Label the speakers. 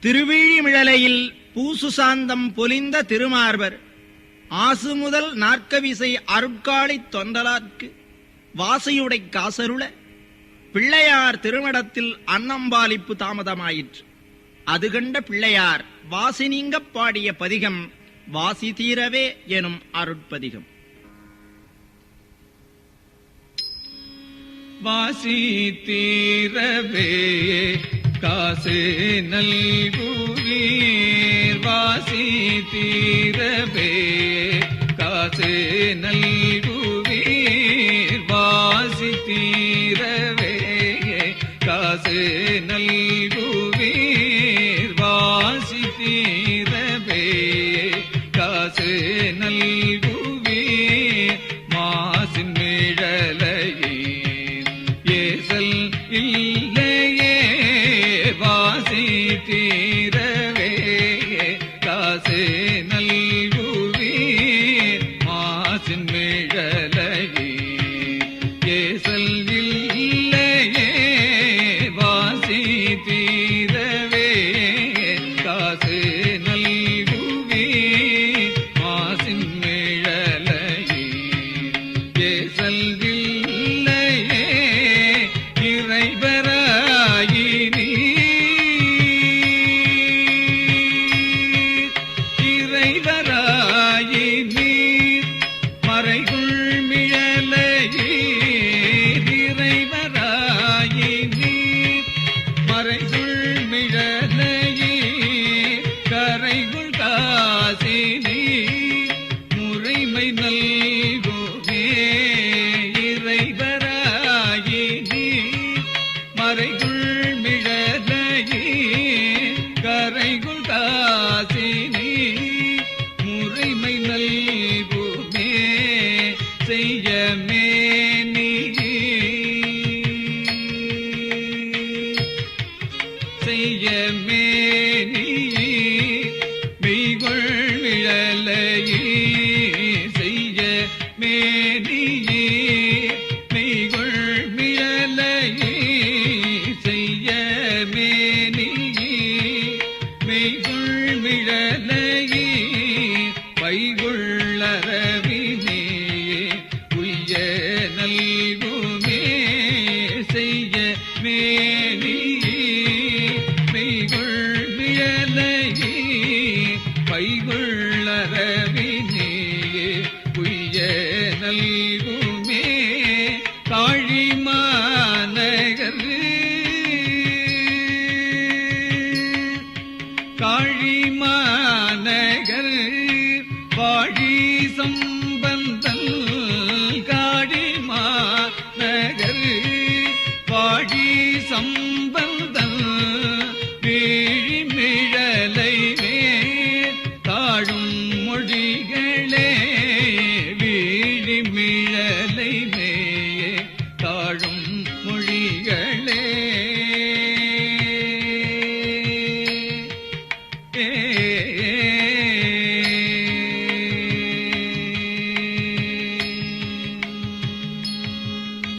Speaker 1: திருவிழிமிழலையில் பூசு சாந்தம் பொலிந்த திருமார்பர் ஆசு முதல் நாற்கவிசை அருட்காளித் தொண்டலார்க்கு வாசையுடை காசருள பிள்ளையார் திருமடத்தில் அன்னம்பாலிப்பு தாமதமாயிற்று. அது கண்ட பிள்ளையார் வாசி நீங்கப் பாடிய பதிகம் வாசி தீரவே எனும் அருட்பதிகம்.
Speaker 2: வாசி தீரவே காசு நல்குவீர், வாசி தீரவே காசு நல்குவீர், வாசி தீரவே காசு நல்குவீர், வாசி தீரவே காசு நல்குவீர், மாசின் மிழலையே ஏசல் இல்லையே, வாசி தீரவே காசு நல்குவீர், மாசின் மிழலையே ஏசல் இல்லையே, வாசி தீரவே காசு நல்குவீர், மாசின் மிழலையே ஏசல் இல்லையே, இறைவராயினீர் மறைகுள் மிழலையீர், இறைவராயினீர் மறைகுள் மிழலையீர், கரைகுள் காசினீர் முறைமை நல்குமே, இறைவராயினீர் மறைகுள் மிழலையீர், கரைகுள் காசினீர் முறைமை நல்குமே, செய்யமே செய்யமே மெய்கொள் மிழலையீர், செய்யமே மெய்கொள் மிழலையீர், செய்யமே மெய்கொள் மிழலையீர்,